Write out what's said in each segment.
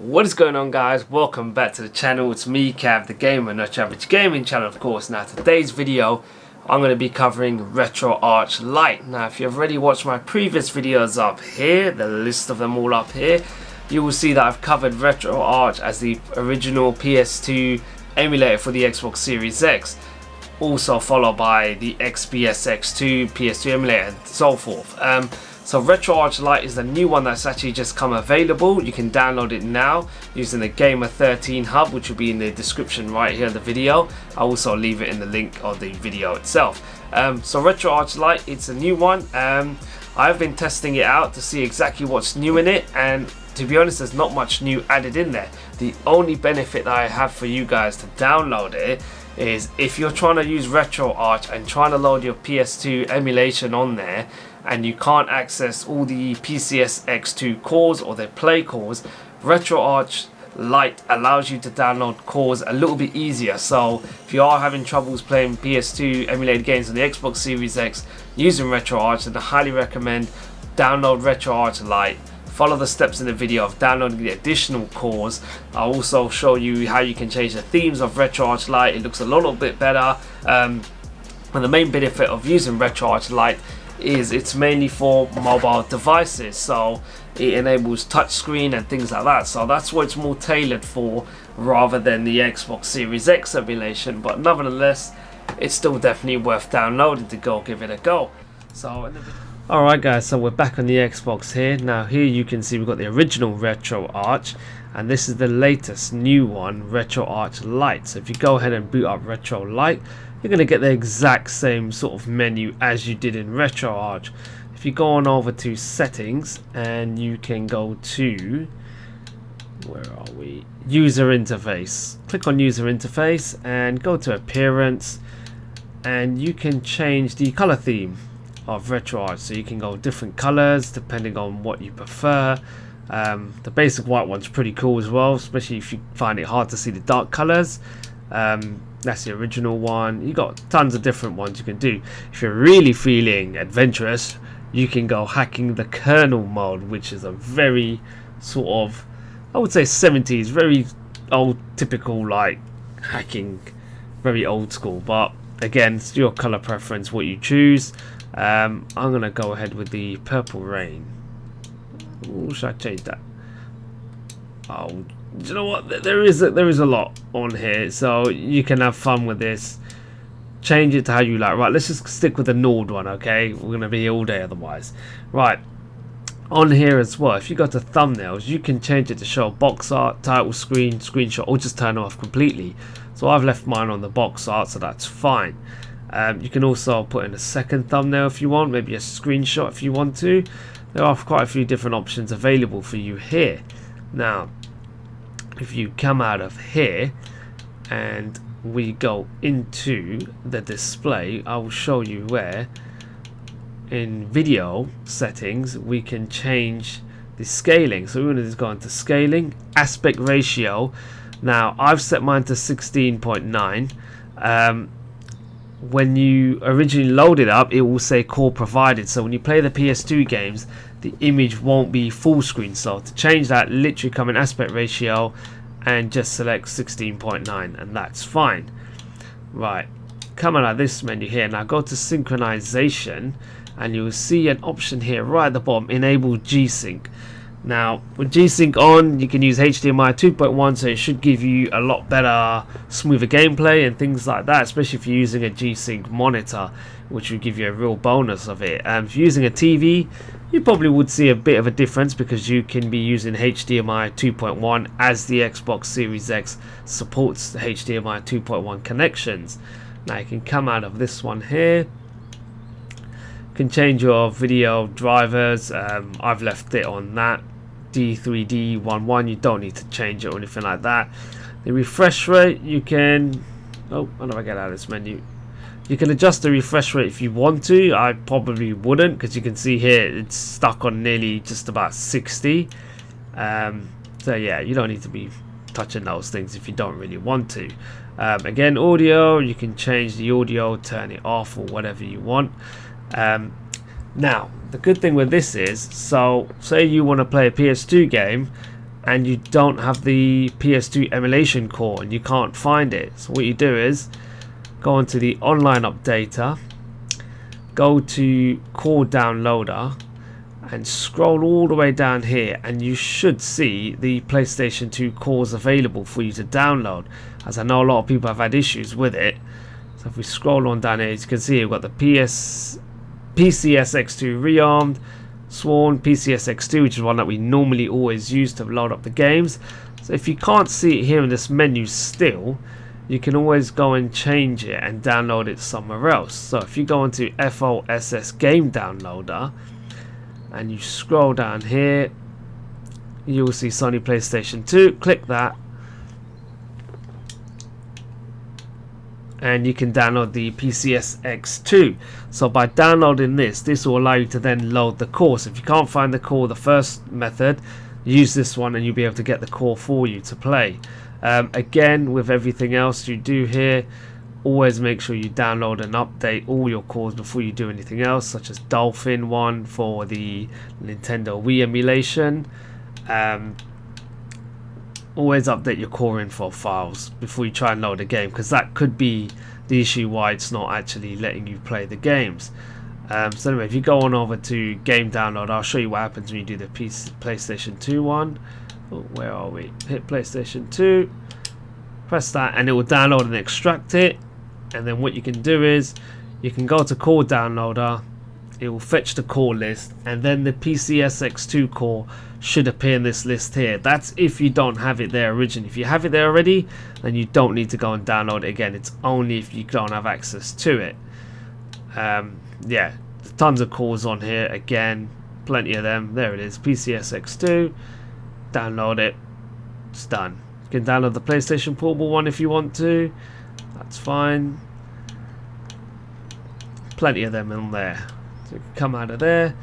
What is going on, guys? Welcome back to the channel. It's me, Cav the Gamer, not your average gaming channel, of course. Now today's video I'm going to be covering RetroArch Lite. Now if you've already watched my previous videos up here, the list of them all up here, you will see that I've covered RetroArch as the original PS2 emulator for the Xbox Series X, also followed by the XPSX2 PS2 emulator and so forth. So RetroArch Lite is the new one that's actually just come available. You can download it now using the Gamer 13 hub, which will be in the description right here in the video. I'll also leave it in the link of the video itself. So RetroArch Lite, it's a new one. I've been testing it out to see exactly what's new in it, and to be honest, there's not much new added in there. The only benefit that I have for you guys to download it is if you're trying to use RetroArch and trying to load your PS2 emulation on there, and you can't access all the PCSX2 cores or their play cores, RetroArch Lite allows you to download cores a little bit easier. So if you are having troubles playing PS2 emulated games on the Xbox Series X using RetroArch, then I highly recommend download RetroArch Lite. Follow the steps in the video of downloading the additional cores. I'll also show you how you can change the themes of RetroArch Lite. It looks a little bit better. And the main benefit of using RetroArch Lite is it's mainly for mobile devices, so it enables touchscreen and things like that. So that's what it's more tailored for rather than the Xbox Series X emulation. But nevertheless, it's still definitely worth downloading to go give it a go. So alright guys, so we're back on the Xbox here. Now here you can see we've got the original RetroArch, and this is the latest new one, RetroArch Lite. So if you go ahead and boot up Retro Lite, you're going to get the exact same sort of menu as you did in RetroArch. If you go on over to settings, and you can go to, where are we, user interface. Click on user interface and go to appearance, and you can change the color theme of RetroArch. So you can go different colors depending on what you prefer. The basic white one's pretty cool as well, especially if you find it hard to see the dark colors. That's the original one. You got tons of different ones you can do. If you're really feeling adventurous, you can go hacking the kernel mode, which is a very sort of, I would say 70s, very old, typical like hacking, very old school. But again, it's your color preference what you choose. I'm gonna go ahead with the purple rain. Ooh, should I change that? Oh, do you know what? There is a lot on here, so you can have fun with this. Change it to how you like. Right, let's just stick with the Nord one, okay? We're gonna be here all day otherwise. Right, on here as well, if you go to thumbnails, you can change it to show box art, title screen, screenshot, or just turn it off completely. So I've left mine on the box art, so that's fine. You can also put in a second thumbnail if you want, maybe a screenshot if you want to. There are quite a few different options available for you here. Now, if you come out of here and we go into the display, I will show you where in video settings we can change the scaling. So we're going to just go into scaling, aspect ratio. Now I've set mine to 16.9. When you originally load it up, it will say core provided, so when you play the PS2 games, the image won't be full screen. So to change that, literally come in aspect ratio and just select 16.9, and that's fine. Right, coming out of this menu here, now go to synchronization, and you'll see an option here right at the bottom, enable G-Sync. Now with G-Sync on, you can use HDMI 2.1, so it should give you a lot better, smoother gameplay and things like that, especially if you're using a G-Sync monitor, which will give you a real bonus of it. And if you're using a TV, you probably would see a bit of a difference because you can be using HDMI 2.1 as the Xbox Series X supports the HDMI 2.1 connections. Now you can come out of this one here, can change your video drivers. I've left it on that D3D11. You don't need to change it or anything like that. The refresh rate, you can, oh, how do I get out of this menu? You can adjust the refresh rate if you want to. I probably wouldn't, because you can see here it's stuck on nearly just about 60. So yeah, you don't need to be touching those things if you don't really want to. Again, audio, you can change the audio, turn it off or whatever you want. Now the good thing with this is, so say you want to play a PS2 game and you don't have the PS2 emulation core and you can't find it. So what you do is go onto the online updater, go to core downloader, and scroll all the way down here, and you should see the PlayStation 2 cores available for you to download, as I know a lot of people have had issues with it. So if we scroll on down here, as you can see, we've got the PCSX2 rearmed, Sworn, PCSX2, which is one that we normally always use to load up the games. So if you can't see it here in this menu still, you can always go and change it and download it somewhere else. So if you go into FOSS game downloader and you scroll down here, you will see Sony PlayStation 2. Click that and you can download the PCSX2. So by downloading this will allow you to then load the core. So if you can't find the core, the first method, use this one and you'll be able to get the core for you to play. Again, with everything else you do here, always make sure you download and update all your cores before you do anything else, such as Dolphin one for the Nintendo Wii emulation. Always update your core info files before you try and load a game, because that could be the issue why it's not actually letting you play the games. So anyway, if you go on over to game download, I'll show you what happens when you do the PlayStation 2 one. Oh, where are we? Hit PlayStation 2, press that, and it will download and extract it. And then what you can do is you can go to core downloader, it will fetch the core list, and then the PCSX2 core should appear in this list here. That's if you don't have it there originally. If you have it there already, then you don't need to go and download it again. It's only if you don't have access to it. Yeah, there's tons of cores on here. Again, plenty of them. There it is, PCSX2. Download it. It's done. You can download the PlayStation Portable one if you want to. That's fine. Plenty of them in there. So you can come out of there.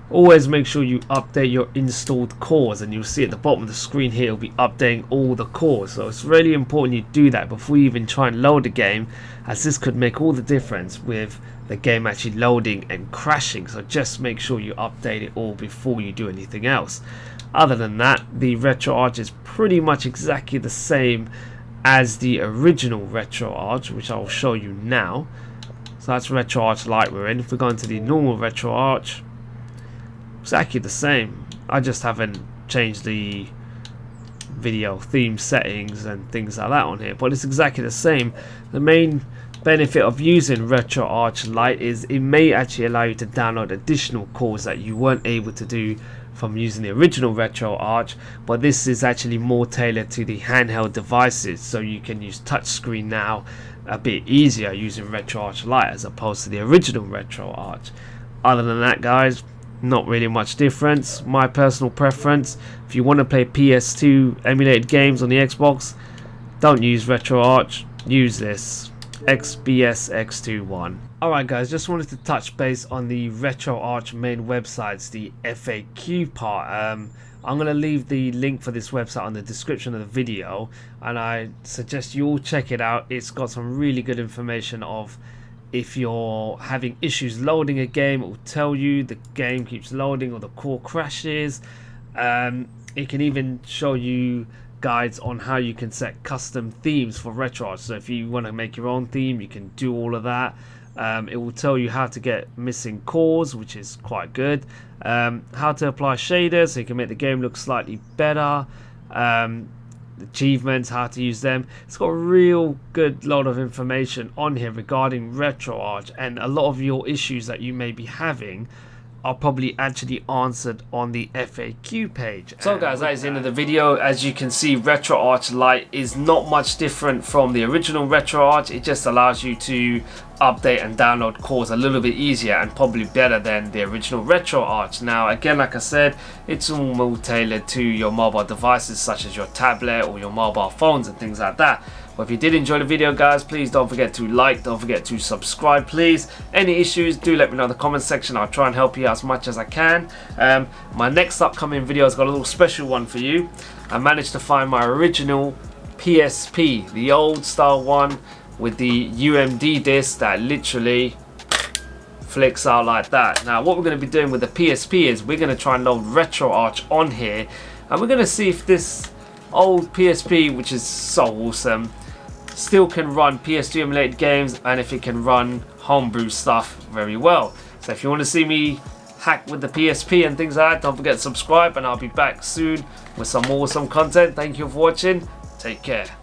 Always make sure you update your installed cores, and you'll see at the bottom of the screen here it'll be updating all the cores. So it's really important you do that before you even try and load a game, as this could make all the difference with the game actually loading and crashing. So just make sure you update it all before you do anything else. Other than that, the RetroArch is pretty much exactly the same as the original RetroArch, which I'll show you now. So that's RetroArch Lite we're in. If we go into the normal RetroArch, exactly the same. I just haven't changed the video theme settings and things like that on here, but it's exactly the same. The main benefit of using RetroArch Lite is it may actually allow you to download additional cores that you weren't able to do from using the original RetroArch, but this is actually more tailored to the handheld devices, so you can use touchscreen now a bit easier using RetroArch Lite as opposed to the original RetroArch. Other than that, guys, not really much difference. My personal preference, if you want to play PS2 emulated games on the Xbox, don't use RetroArch, use this XBSX21. Alright guys, just wanted to touch base on the RetroArch main websites, the FAQ part. I'm going to leave the link for this website on the description of the video, and I suggest you all check it out. It's got some really good information of if you're having issues loading a game, it will tell you the game keeps loading or the core crashes. It can even show you guides on how you can set custom themes for RetroArch. So if you want to make your own theme, you can do all of that. It will tell you how to get missing cores, which is quite good. How to apply shaders so you can make the game look slightly better. Achievements, how to use them. It's got a real good lot of information on here regarding RetroArch, and a lot of your issues that you may be having are probably actually answered on the FAQ page. So guys, that is the end of the video. As you can see, RetroArch Lite is not much different from the original RetroArch. It just allows you to update and download cores a little bit easier and probably better than the original RetroArch. Now again, like I said, it's all more tailored to your mobile devices such as your tablet or your mobile phones and things like that. But if you did enjoy the video, guys, please don't forget to like, don't forget to subscribe, please. Any issues, do let me know in the comment section. I'll try and help you out as much as I can. My next upcoming video has got a little special one for you. I managed to find my original PSP, the old style one with the UMD disc that literally flicks out like that. Now what we're going to be doing with the PSP is we're going to try and load RetroArch on here and we're going to see if this old PSP, which is so awesome, still can run PS2 emulated games, and if it can run homebrew stuff very well. So if you want to see me hack with the PSP and things like that, don't forget to subscribe, and I'll be back soon with some awesome content. Thank you for watching. Take care.